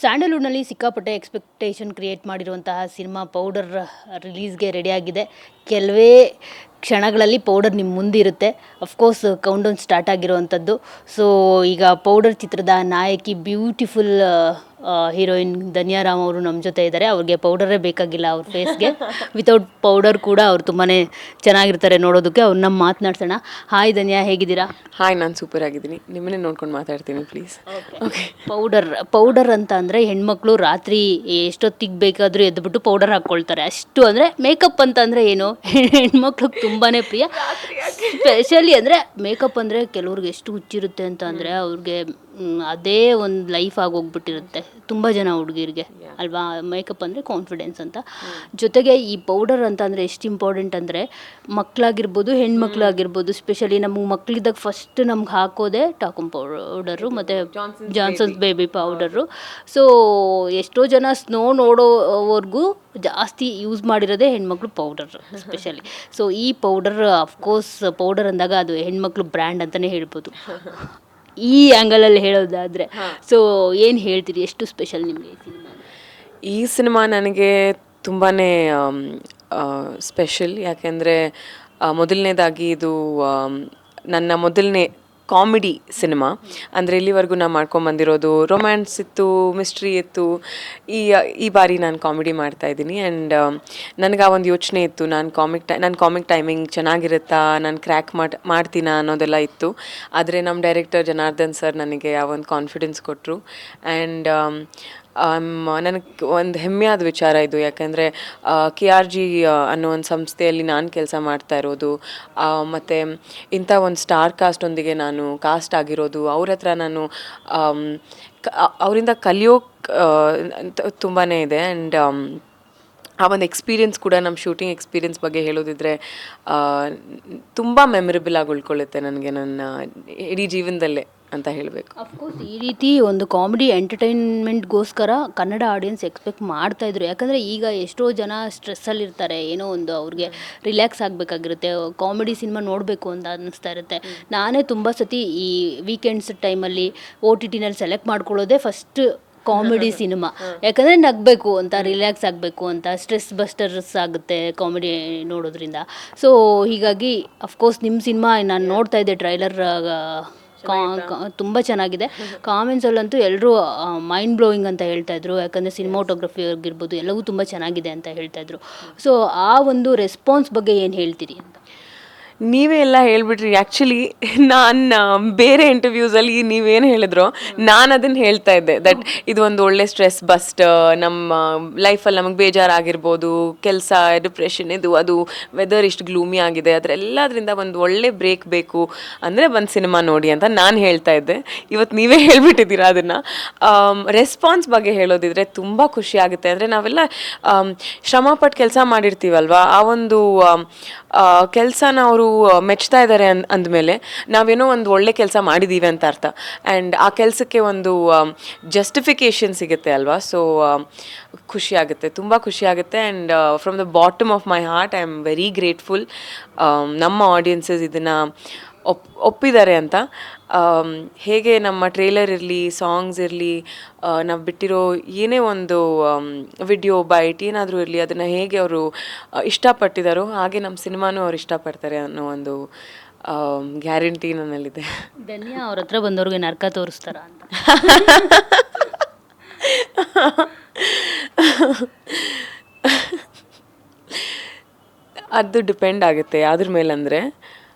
ಸ್ಯಾಂಡಲ್ವುಡ್ನಲ್ಲಿ ಸಿಕ್ಕಾಪಟ್ಟೆ expectation create ಮಾಡಿರುವಂತಹ cinema powder ರಿಲೀಸ್ಗೆ ರೆಡಿಯಾಗಿದೆ. ಕೆಲವೇ ಕ್ಷಣಗಳಲ್ಲಿ ಪೌಡರ್ ನಿಮ್ಮ ಮುಂದಿರುತ್ತೆ. ಅಫ್ಕೋರ್ಸ್ ಕೌಂಟೌನ್ ಸ್ಟಾರ್ಟ್ ಆಗಿರುವಂಥದ್ದು. ಸೊ ಈಗ ಪೌಡರ್ ಚಿತ್ರದ ನಾಯಕಿ ಬ್ಯೂಟಿಫುಲ್ ಹೀರೋಯಿನ್ ಧನ್ಯಾ ರಾಮ್ ಅವರು ನಮ್ಮ ಜೊತೆ ಇದ್ದಾರೆ. ಅವ್ರಿಗೆ ಪೌಡರೇ ಬೇಕಾಗಿಲ್ಲ ಅವ್ರ ಫೇಸ್ಗೆ. ವಿತೌಟ್ ಪೌಡರ್ ಕೂಡ ಅವ್ರು ತುಂಬಾ ಚೆನ್ನಾಗಿರ್ತಾರೆ ನೋಡೋದಕ್ಕೆ. ಅವ್ರನ್ನ ಮಾತನಾಡ್ಸೋಣ. ಹಾಯ್ ಧನ್ಯಾ, ಹೇಗಿದ್ದೀರಾ? ಹಾಯ್, ನಾನು ಸೂಪರ್ ಆಗಿದ್ದೀನಿ. ನಿಮ್ಮನ್ನೇ ನೋಡ್ಕೊಂಡು ಮಾತಾಡ್ತೀನಿ ಪ್ಲೀಸ್. ಓಕೆ. ಪೌಡರ್ ಅಂತ ಅಂದರೆ ಹೆಣ್ಮಕ್ಳು ರಾತ್ರಿ ಎಷ್ಟೊತ್ತಿಗೆ ಬೇಕಾದರೂ ಎದ್ದುಬಿಟ್ಟು ಪೌಡರ್ ಹಾಕ್ಕೊಳ್ತಾರೆ. ಅಷ್ಟು ಅಂದರೆ ಮೇಕಪ್ ಅಂತ ಅಂದರೆ ಏನು ಹೆಣ್ಮಕ್ಳಿಗೆ ತುಂಬಾ ಪ್ರಿಯ. ಸ್ಪೆಷಲಿ ಅಂದರೆ ಮೇಕಪ್ ಅಂದರೆ ಕೆಲವ್ರಿಗೆ ಎಷ್ಟು ಹುಚ್ಚಿರುತ್ತೆ ಅಂತ ಅಂದರೆ ಅವ್ರಿಗೆ ಅದೇ ಒಂದು ಲೈಫ್ ಆಗೋಗ್ಬಿಟ್ಟಿರುತ್ತೆ ತುಂಬ ಜನ ಹುಡುಗಿರಿಗೆ ಅಲ್ವಾ. ಮೇಕಪ್ ಅಂದರೆ ಕಾನ್ಫಿಡೆನ್ಸ್ ಅಂತ. ಜೊತೆಗೆ ಈ ಪೌಡರ್ ಅಂತ ಅಂದರೆ ಎಷ್ಟು ಇಂಪಾರ್ಟೆಂಟ್ ಅಂದರೆ ಮಕ್ಕಳಾಗಿರ್ಬೋದು ಹೆಣ್ಮಕ್ಳಾಗಿರ್ಬೋದು, ಸ್ಪೆಷಲಿ ನಮಗೆ ಮಕ್ಕಳಿದ್ದಾಗ ಫಸ್ಟ್ ನಮ್ಗೆ ಹಾಕೋದೇ ಟಾಕಮ್ ಪೌಡರು ಮತ್ತು ಜಾನ್ಸನ್ಸ್ ಬೇಬಿ ಪೌಡರು. ಸೊ ಎಷ್ಟೋ ಜನ ಸ್ನೋ ನೋಡೋವರೆಗೂ ಜಾಸ್ತಿ ಯೂಸ್ ಮಾಡಿರೋದೇ ಹೆಣ್ಮಕ್ಳು ಪೌಡರ್ ಸ್ಪೆಷಲಿ. ಸೊ ಈ ಪೌಡರ್ ಅಫ್ಕೋರ್ಸ್ ಪೌಡರ್ ಅಂದಾಗ ಅದು ಹೆಣ್ಮಕ್ಳು ಬ್ರ್ಯಾಂಡ್ ಅಂತಲೇ ಹೇಳ್ಬೋದು. ಈ ಆ್ಯಂಗಲಲ್ಲಿ ಹೇಳೋದಾದರೆ ಸೊ ಏನು ಹೇಳ್ತೀರಿ, ಎಷ್ಟು ಸ್ಪೆಷಲ್ ನಿಮಗೆ ಈ ಸಿನಿಮಾ? ಈ ಸಿನಿಮಾ ನನಗೆ ತುಂಬಾ ಸ್ಪೆಷಲ್. ಯಾಕೆಂದರೆ ಮೊದಲನೇದಾಗಿ ಇದು ನನ್ನ ಮೊದಲನೇ ಕಾಮಿಡಿ ಸಿನಿಮಾ. ಅಂದರೆ ಇಲ್ಲಿವರೆಗೂ ನಾನು ಮಾಡ್ಕೊಂಬಂದಿರೋದು ರೊಮ್ಯಾನ್ಸ್ ಇತ್ತು, ಮಿಸ್ಟ್ರಿ ಇತ್ತು. ಈ ಬಾರಿ ನಾನು ಕಾಮಿಡಿ ಮಾಡ್ತಾಯಿದ್ದೀನಿ. ಆ್ಯಂಡ್ ನನಗೆ ಆ ಒಂದು ಯೋಚನೆ ಇತ್ತು, ನನ್ನ ಕಾಮಿಕ್ ಟೈಮಿಂಗ್ ಚೆನ್ನಾಗಿರುತ್ತಾ, ನಾನು ಕ್ರ್ಯಾಕ್ ಮಾಡ್ತೀನಾ ಅನ್ನೋದೆಲ್ಲ ಇತ್ತು. ಆದರೆ ನಮ್ಮ ಡೈರೆಕ್ಟರ್ ಜನಾರ್ದನ್ ಸರ್ ನನಗೆ ಆ ಒಂದು ಕಾನ್ಫಿಡೆನ್ಸ್ ಕೊಟ್ಟರು. ಆ್ಯಂಡ್ ನನಗೆ ಒಂದು ಹೆಮ್ಮೆಯಾದ ವಿಚಾರ ಇದು. ಯಾಕೆಂದರೆ KRG ಅನ್ನೋ ಒಂದು ಸಂಸ್ಥೆಯಲ್ಲಿ ನಾನು ಕೆಲಸ ಮಾಡ್ತಾ ಇರೋದು, ಮತ್ತು ಇಂಥ ಒಂದು ಸ್ಟಾರ್ ಕಾಸ್ಟೊಂದಿಗೆ ನಾನು ಕಾಸ್ಟ್ ಆಗಿರೋದು, ಅವ್ರ ಹತ್ರ ನಾನು ಅವರಿಂದ ಕಲಿಯೋಕೆ ತುಂಬಾ ಇದೆ. ಆ್ಯಂಡ್ ಆ ಒಂದು ಎಕ್ಸ್ಪೀರಿಯೆನ್ಸ್ ಕೂಡ, ನಮ್ಮ ಶೂಟಿಂಗ್ ಎಕ್ಸ್ಪೀರಿಯೆನ್ಸ್ ಬಗ್ಗೆ ಹೇಳೋದಿದ್ರೆ ತುಂಬ ಮೆಮೊರೇಬಲ್ ಆಗಿ ಉಳ್ಕೊಳ್ಳುತ್ತೆ ನನಗೆ ನನ್ನ ಇಡೀ ಜೀವನದಲ್ಲೇ ಅಂತ ಹೇಳಬೇಕು. ಅಫ್ಕೋರ್ಸ್ ಈ ರೀತಿ ಒಂದು ಕಾಮಿಡಿ ಎಂಟರ್ಟೈನ್ಮೆಂಟ್ಗೋಸ್ಕರ ಕನ್ನಡ ಆಡಿಯನ್ಸ್ ಎಕ್ಸ್ಪೆಕ್ಟ್ ಮಾಡ್ತಾಯಿದ್ರು. ಯಾಕಂದರೆ ಈಗ ಎಷ್ಟೋ ಜನ ಸ್ಟ್ರೆಸ್ಸಲ್ಲಿರ್ತಾರೆ, ಏನೋ ಒಂದು ಅವ್ರಿಗೆ ರಿಲ್ಯಾಕ್ಸ್ ಆಗಬೇಕಾಗಿರುತ್ತೆ, ಕಾಮಿಡಿ ಸಿನಿಮಾ ನೋಡಬೇಕು ಅಂತ ಅನ್ನಿಸ್ತಾ ಇರುತ್ತೆ. ನಾನೇ ತುಂಬ ಸತಿ ಈ ವೀಕೆಂಡ್ಸ್ ಟೈಮಲ್ಲಿ OTTನಲ್ಲಿ ಸೆಲೆಕ್ಟ್ ಮಾಡ್ಕೊಳ್ಳೋದೇ ಫಸ್ಟ್ ಕಾಮಿಡಿ ಸಿನಿಮಾ. ಯಾಕಂದರೆ ನಗಬೇಕು ಅಂತ, ರಿಲ್ಯಾಕ್ಸ್ ಆಗಬೇಕು ಅಂತ, ಸ್ಟ್ರೆಸ್ ಬಸ್ಟರ್ಸ್ ಆಗುತ್ತೆ ಕಾಮಿಡಿ ನೋಡೋದ್ರಿಂದ. ಸೊ ಹೀಗಾಗಿ ಅಫ್ಕೋರ್ಸ್ ನಿಮ್ಮ ಸಿನಿಮಾ ನಾನು ನೋಡ್ತಾ ಇದ್ದೆ, ಟ್ರೈಲರ್ ತುಂಬ ಚೆನ್ನಾಗಿದೆ. ಕಾಮೆಂಟ್ಸಲ್ಲಂತೂ ಎಲ್ಲರೂ ಮೈಂಡ್ ಬ್ಲೋಯಿಂಗ್ ಅಂತ ಹೇಳ್ತಾಯಿದ್ರು. ಯಾಕಂದರೆ ಸಿನಿಮಾಟೋಗ್ರಫಿ ಆಗಿರ್ಬೋದು ಎಲ್ಲವೂ ತುಂಬ ಚೆನ್ನಾಗಿದೆ ಅಂತ ಹೇಳ್ತಾಯಿದ್ರು. ಸೊ ಆ ಒಂದು ರೆಸ್ಪಾನ್ಸ್ ಬಗ್ಗೆ ಏನು ಹೇಳ್ತೀರಿ ಅಂತ? ನೀವೇ ಎಲ್ಲ ಹೇಳ್ಬಿಟ್ರಿ. ಆ್ಯಕ್ಚುಲಿ ನಾನು ಬೇರೆ ಇಂಟರ್ವ್ಯೂಸಲ್ಲಿ ನೀವೇನು ಹೇಳಿದ್ರೋ ನಾನು ಅದನ್ನು ಹೇಳ್ತಾ ಇದ್ದೆ, ದಟ್ ಇದು ಒಂದು ಒಳ್ಳೆ ಸ್ಟ್ರೆಸ್ ಬಸ್ಟ್. ನಮ್ಮ ಲೈಫಲ್ಲಿ ನಮಗೆ ಬೇಜಾರಾಗಿರ್ಬೋದು, ಕೆಲಸ, ಡಿಪ್ರೆಷನ್, ಅದು ವೆದರ್ ಇಷ್ಟು ಗ್ಲೂಮಿ ಆಗಿದೆ, ಅದರೆಲ್ಲದರಿಂದ ಒಂದು ಒಳ್ಳೆ ಬ್ರೇಕ್ ಬೇಕು ಅಂದರೆ ಒಂದು ಸಿನಿಮಾ ನೋಡಿ ಅಂತ ನಾನು ಹೇಳ್ತಾ ಇದ್ದೆ. ಇವತ್ತು ನೀವೇ ಹೇಳ್ಬಿಟ್ಟಿದ್ದೀರಾ ಅದನ್ನು. ರೆಸ್ಪಾನ್ಸ್ ಬಗ್ಗೆ ಹೇಳೋದಿದ್ರೆ ತುಂಬ ಖುಷಿ ಆಗುತ್ತೆ. ಅಂದರೆ ನಾವೆಲ್ಲ ಶ್ರಮಪಟ್ಟು ಕೆಲಸ ಮಾಡಿರ್ತೀವಲ್ವ, ಆ ಒಂದು ಕೆಲಸನ ಅವರು ಮೆಚ್ತಾ ಇದ್ದಾರೆ ಅಂದಮೇಲೆ ನಾವೇನೋ ಒಂದು ಒಳ್ಳೆ ಕೆಲಸ ಮಾಡಿದ್ದೀವಿ ಅಂತ ಅರ್ಥ. ಆ್ಯಂಡ್ ಆ ಕೆಲಸಕ್ಕೆ ಒಂದು ಜಸ್ಟಿಫಿಕೇಷನ್ ಸಿಗುತ್ತೆ ಅಲ್ವಾ. ಸೊ ಖುಷಿ ಆಗುತ್ತೆ, ತುಂಬ ಖುಷಿ ಆಗುತ್ತೆ. And from the bottom of my heart I am very grateful ನಮ್ಮ ಆಡಿಯನ್ಸಸ್ ಇದನ್ನು ಒಪ್ಪಿದ್ದಾರೆ ಅಂತ. ಹೇಗೆ ನಮ್ಮ ಟ್ರೇಲರ್ ಇರಲಿ, ಸಾಂಗ್ಸ್ ಇರಲಿ, ನಾವು ಬಿಟ್ಟಿರೋ ಏನೇ ಒಂದು ವಿಡಿಯೋ ಬೈಟ್ ಏನಾದರೂ ಇರಲಿ, ಅದನ್ನು ಹೇಗೆ ಅವರು ಇಷ್ಟಪಟ್ಟಿದ್ದಾರೋ ಹಾಗೆ ನಮ್ಮ ಸಿನಿಮಾನೂ ಅವ್ರು ಇಷ್ಟಪಡ್ತಾರೆ ಅನ್ನೋ ಒಂದು ಗ್ಯಾರಂಟಿ ನನ್ನಲ್ಲಿದೆ. ಧನ್ಯಾ ಅವ್ರ ಹತ್ರ ಬಂದವ್ರಿಗೆ ನರ್ಕ ತೋರಿಸ್ತಾರ ಅಂತ? ಅದು ಡಿಪೆಂಡ್ ಆಗುತ್ತೆ ಅದ್ರ ಮೇಲೆ. ಅಂದರೆ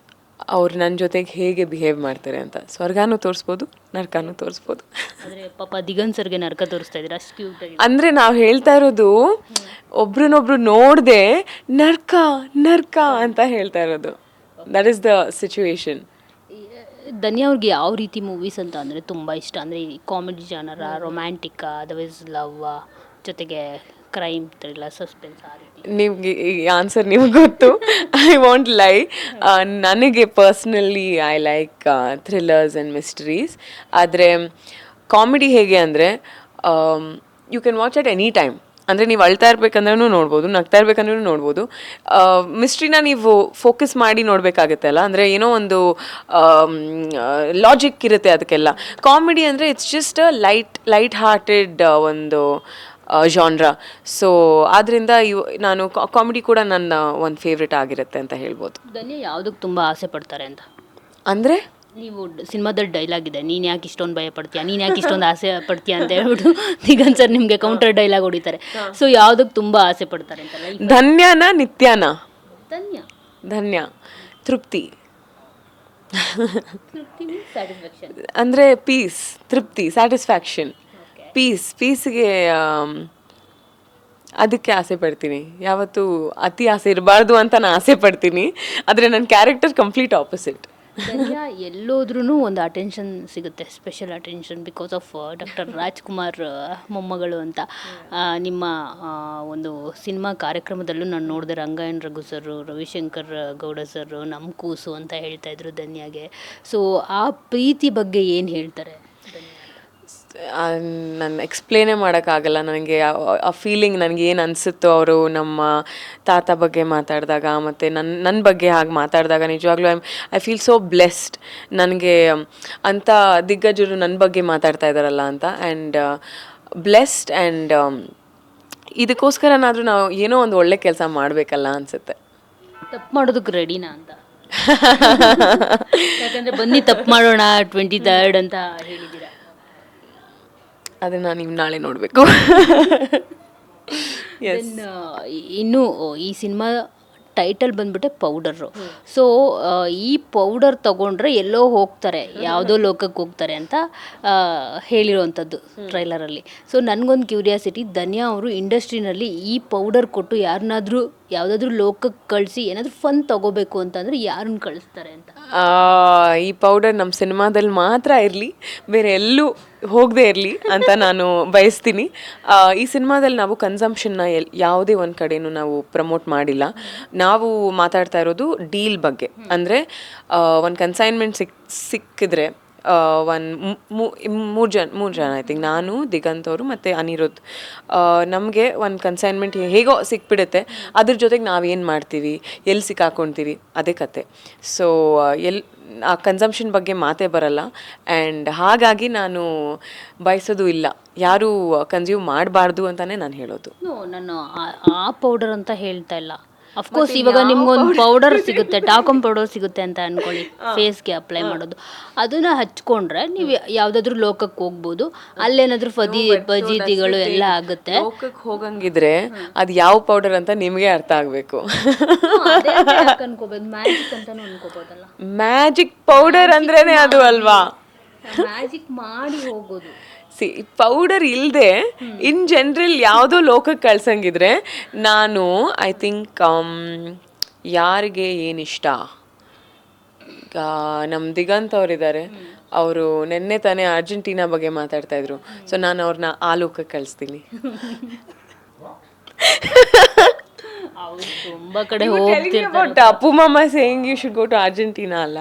ಅವ್ರು ನನ್ನ ಜೊತೆಗೆ ಹೇಗೆ ಬಿಹೇವ್ ಮಾಡ್ತಾರೆ ಅಂತ. ಸ್ವರ್ಗಾನೂ ತೋರಿಸ್ಬೋದು, ನರ್ಕನೂ ತೋರಿಸ್ಬೋದು. ಆದರೆ ಪಾಪ ದಿಗಂತ್ ಸರ್ಗೆ ನರ್ಕ ತೋರಿಸ್ತಾ ಇದ್ದೀರಾ, ಅಷ್ಟು ಕ್ಯೂಟ್ ಆಗಿ. ಅಂದರೆ ನಾವು ಹೇಳ್ತಾ ಇರೋದು ಒಬ್ರನ್ನೊಬ್ರು ನೋಡದೆ ನರ್ಕ ನರ್ಕ ಅಂತ ಹೇಳ್ತಾ ಇರೋದು. That is the situation. Dhanya ಅವ್ರಿಗೆ ಯಾವ ರೀತಿ ಮೂವೀಸ್ ಅಂತ ಅಂದರೆ ತುಂಬ ಇಷ್ಟ? ಅಂದರೆ ಕಾಮಿಡಿ ಜಾನರ, ರೊಮ್ಯಾಂಟಿಕ್ಕಾ, ಅದರ್ವೈಸ್ ಲವ್, ಜೊತೆಗೆ ಕ್ರೈಮ್, ಥ್ರಿಲ್ಲರ್, ಸಸ್ಪೆನ್ಸ್, ಆ ರೀತಿ? ನಿಮಗೆ ಈ ಆನ್ಸರ್ ನಿಮ್ಗೆ ಗೊತ್ತು. I want lie. ನನಗೆ personally I like thrillers and mysteries. ಆದರೆ ಕಾಮಿಡಿ ಹೇಗೆ ಅಂದರೆ you can watch at any time. ಅಂದರೆ ನೀವು ಅಳ್ತಾ ಇರ್ಬೇಕಂದ್ರೂ ನೋಡ್ಬೋದು, ನಗ್ತಾ ಇರ್ಬೇಕಂದ್ರೂ ನೋಡ್ಬೋದು. ಮಿಸ್ಟ್ರಿನ ನೀವು ಫೋಕಸ್ ಮಾಡಿ ನೋಡಬೇಕಾಗತ್ತೆ ಅಲ್ಲ, ಅಂದರೆ ಏನೋ ಒಂದು ಲಾಜಿಕ್ ಇರುತ್ತೆ ಅದಕ್ಕೆಲ್ಲ. ಕಾಮಿಡಿ ಅಂದರೆ it's just a light hearted ಒಂದು ಜಾನ್ರಾ. ಸೊ ಆದ್ದರಿಂದ ನಾನು ಕಾಮಿಡಿ ಕೂಡ ನನ್ನ ಒಂದು ಫೇವ್ರೆಟ್ ಆಗಿರುತ್ತೆ ಅಂತ ಹೇಳ್ಬೋದು. ಧನ್ಯ ಯಾವುದಕ್ಕೆ ತುಂಬ ಆಸೆ ಪಡ್ತಾರೆ ಅಂತ ಅಂದರೆ ನೀವು ಸಿನಿಮಾದಲ್ಲಿ ಡೈಲಾಗ್ ಇದೆ, ನೀನು ಯಾಕೆ ಇಷ್ಟೊಂದು ಭಯ ಪಡ್ತೀಯಾ, ನೀನು ಯಾಕೆ ಇಷ್ಟೊಂದು ಆಸೆ ಪಡ್ತೀಯಾ ಅಂತ ಹೇಳ್ಬಿಟ್ಟು ದಿಗಂತ್ ಸರ್ ನಿಮಗೆ ಕೌಂಟರ್ ಡೈಲಾಗ್ ಹೊಡಿತಾರೆ. ಸೊ ಯಾವುದಕ್ಕೆ ತುಂಬ ಆಸೆ ಪಡ್ತಾರೆ ಅಂತ? ಧನ್ಯನ ನಿತ್ಯನ? ಧನ್ಯ. ಧನ್ಯ ತೃಪ್ತಿ ಸ್ಯಾಟಿಸ್ಫ್ಯಾಕ್ಷನ್ ಅಂದರೆ ಪೀಸ್, ತೃಪ್ತಿ, ಸ್ಯಾಟಿಸ್ಫ್ಯಾಕ್ಷನ್, ಪೀಸ್ಗೆ ಅದಕ್ಕೆ ಆಸೆ ಪಡ್ತೀನಿ. ಯಾವತ್ತೂ ಅತಿ ಆಸೆ ಇರಬಾರ್ದು ಅಂತ ನಾನು ಆಸೆ ಪಡ್ತೀನಿ, ಆದರೆ ನನ್ನ ಕ್ಯಾರೆಕ್ಟರ್ ಕಂಪ್ಲೀಟ್ ಆಪೋಸಿಟ್. ಧನ್ಯ ಎಲ್ಲೋದ್ರೂ ಒಂದು ಅಟೆನ್ಷನ್ ಸಿಗುತ್ತೆ, special attention because of doctor Rajkumar ಮೊಮ್ಮಗಳು ಅಂತ. ನಿಮ್ಮ ಒಂದು ಸಿನಿಮಾ ಕಾರ್ಯಕ್ರಮದಲ್ಲೂ ನಾನು ನೋಡಿದೆ, ರಂಗಾಯಣ್ ರಘು ಸರ್, ರವಿಶಂಕರ್ ಗೌಡ ಸರ್ ನಮ್ಮ ಕೂಸು ಅಂತ ಹೇಳ್ತಾ ಇದ್ರು ಧನ್ಯಾಗೆ. ಸೊ ಆ ಪ್ರೀತಿ ಬಗ್ಗೆ ಏನು ಹೇಳ್ತಾರೆ? ನಾನು ಎಕ್ಸ್ಪ್ಲೇನೇ ಮಾಡೋಕ್ಕಾಗಲ್ಲ. ನನಗೆ ಆ ಫೀಲಿಂಗ್ ನನಗೆ ಏನು ಅನಿಸುತ್ತೋ ಅವರು ನಮ್ಮ ತಾತ ಬಗ್ಗೆ ಮಾತಾಡಿದಾಗ ಮತ್ತು ನನ್ನ ಬಗ್ಗೆ ಹಾಗೆ ಮಾತಾಡಿದಾಗ ನಿಜವಾಗ್ಲೂ ಐ ಫೀಲ್ ಸೋ ಬ್ಲೆಸ್ಡ್. ನನಗೆ ಅಂಥ ದಿಗ್ಗಜರು ನನ್ನ ಬಗ್ಗೆ ಮಾತಾಡ್ತಾ ಇದ್ದಾರಲ್ಲ ಅಂತ. ಆ್ಯಂಡ್ ಬ್ಲೆಸ್ಡ್ ಆ್ಯಂಡ್ ಇದಕ್ಕೋಸ್ಕರನಾದರೂ ನಾವು ಏನೋ ಒಂದು ಒಳ್ಳೆ ಕೆಲಸ ಮಾಡಬೇಕಲ್ಲ ಅನಿಸುತ್ತೆ. ತಪ್ಪು ಮಾಡೋದಕ್ಕೆ ರೆಡಿನಾ ಅಂತ? ಯಾಕಂದರೆ ಬನ್ನಿ ತಪ್ಪು ಮಾಡೋಣ 23rd ಅಂತ ಹೇಳಿದ್ದೀರಾ. ಅದನ್ನು ನೀವು ನಾಳೆ ನೋಡಬೇಕು. ಇನ್ನು ಈ ಸಿನಿಮಾ ಟೈಟಲ್ ಬಂದ್ಬಿಟ್ಟೆ ಪೌಡರು. ಸೊ ಈ ಪೌಡರ್ ತಗೊಂಡ್ರೆ ಎಲ್ಲೋ ಹೋಗ್ತಾರೆ, ಯಾವುದೋ ಲೋಕಕ್ಕೆ ಹೋಗ್ತಾರೆ ಅಂತ ಹೇಳಿರೋವಂಥದ್ದು ಟ್ರೈಲರಲ್ಲಿ. ಸೊ ನನಗೊಂದು ಕ್ಯೂರಿಯಾಸಿಟಿ, ಧನ್ಯಾ ಅವರು ಇಂಡಸ್ಟ್ರಿನಲ್ಲಿ ಈ ಪೌಡರ್ ಕೊಟ್ಟು ಯಾರನ್ನಾದ್ರೂ ಯಾವುದಾದ್ರೂ ಲೋಕಕ್ಕೆ ಕಳಿಸಿ ಏನಾದರೂ ಫನ್ ತಗೋಬೇಕು ಅಂತಂದರೆ ಯಾರನ್ನ ಕಳಿಸ್ತಾರೆ ಅಂತ? ಈ ಪೌಡರ್ ನಮ್ಮ ಸಿನಿಮಾದಲ್ಲಿ ಮಾತ್ರ ಇರಲಿ, ಬೇರೆ ಎಲ್ಲೂ ಹೋಗದೆ ಇರಲಿ ಅಂತ ನಾನು ಬಯಸ್ತೀನಿ. ಈ ಸಿನಿಮಾದಲ್ಲಿ ನಾವು ಕನ್ಸಂಪ್ಷನ್ನ ಯಾವುದೇ ಒಂದು ಕಡೆನೂ ನಾವು ಪ್ರಮೋಟ್ ಮಾಡಿಲ್ಲ. ನಾವು ಮಾತಾಡ್ತಾ ಇರೋದು ಡೀಲ್ ಬಗ್ಗೆ. ಅಂದರೆ ಒಂದು ಕನ್ಸೈನ್ಮೆಂಟ್ ಸಿಕ್ಕಿದ್ರೆ ಮೂರು ಜನ ಐ ಥಿಂಕ್, ನಾನು, ದಿಗಂತ್ ಅವರು ಮತ್ತು ಅನಿರುದ್ಧ್, ನಮಗೆ ಒಂದು ಕನ್ಸೈನ್ಮೆಂಟ್ ಹೇಗೋ ಸಿಕ್ಬಿಡುತ್ತೆ. ಅದ್ರ ಜೊತೆಗೆ ನಾವೇನು ಮಾಡ್ತೀವಿ, ಎಲ್ಲಿ ಸಿಕ್ಕಾಕೊಳ್ತೀವಿ, ಅದೇ ಕತೆ. ಸೊ ಆ ಕನ್ಸಂಪ್ಷನ್ ಬಗ್ಗೆ ಮಾತೇ ಬರಲ್ಲ. ಆ್ಯಂಡ್ ಹಾಗಾಗಿ ನಾನು ಬಯಸೋದು ಇಲ್ಲ, ಯಾರೂ ಕನ್ಸ್ಯೂಮ್ ಮಾಡಬಾರ್ದು ಅಂತಲೇ ನಾನು ಹೇಳೋದು. ನಾನು ಆ ಪೌಡರ್ ಅಂತ ಹೇಳ್ತಾ ಇಲ್ಲ. ಅಫ್ಕೋರ್ಸ್ ಇವಾಗ ನಿಮ್ಗೊಂದು ಪೌಡರ್ ಸಿಗುತ್ತೆ, ಟಾಕಮ್ ಪೌಡರ್ ಸಿಗುತ್ತೆ ಅಂತ ಅನ್ಕೊಳ್ಳಿ, ಫೇಸ್ಗೆ ಅಪ್ಲೈ ಮಾಡೋದು. ಅದನ್ನ ಹಚ್ಕೊಂಡ್ರೆ ನೀವು ಯಾವುದಾದ್ರೂ ಲೋಕಕ್ಕೆ ಹೋಗ್ಬೋದು, ಅಲ್ಲೇನಾದ್ರೂ ಫಜೀತಿಗಳು ಎಲ್ಲ ಆಗುತ್ತೆ. ಲೋಕಕ್ಕೆ ಹೋಗಂಗಿದ್ರೆ ಅದು ಯಾವ ಪೌಡರ್ ಅಂತ ನಿಮಗೆ ಅರ್ಥ ಆಗಬೇಕು. ಅನ್ಕೋಬಹುದು, ಮ್ಯಾಜಿಕ್ ಅಂತಾನು ಅನ್ಕೋಬಹುದಲ್ಲ. ಮ್ಯಾಜಿಕ್ ಪೌಡರ್ ಅಂದ್ರೇನೆ ಅದು ಅಲ್ವಾ? ಮ್ಯಾಜಿಕ್ ಮಾಡಿ ಹೋಗೋದು. ಪೌಡರ್ ಇಲ್ಲದೆ ಇನ್ ಜನರಲ್ ಯಾವುದೋ ಲೋಕಕ್ಕೆ ಕಳ್ಸಂಗಿದ್ರೆ ನಾನು ಐ ಥಿಂಕ್ ಯಾರಿಗೆ ಏನಿಷ್ಟ, ಈಗ ನಮ್ಮ ದಿಗಂತ್ ಅವರಿದ್ದಾರೆ, ಅವರು ನೆನ್ನೆ ತಾನೇ ಅರ್ಜೆಂಟೀನಾ ಬಗ್ಗೆ ಮಾತಾಡ್ತಾ ಇದ್ರು. ಸೊ ನಾನು ಅವ್ರನ್ನ ಆ ಲೋಕಕ್ಕೆ ಕಳಿಸ್ತೀನಿ. ತುಂಬಾ ಕಡೆ ಹೋಗ್ತಿರ್ತಾರೆ. ಅಪ್ಪು ಮಾಮ saying you should go to Argentina ಅಲ್ಲ?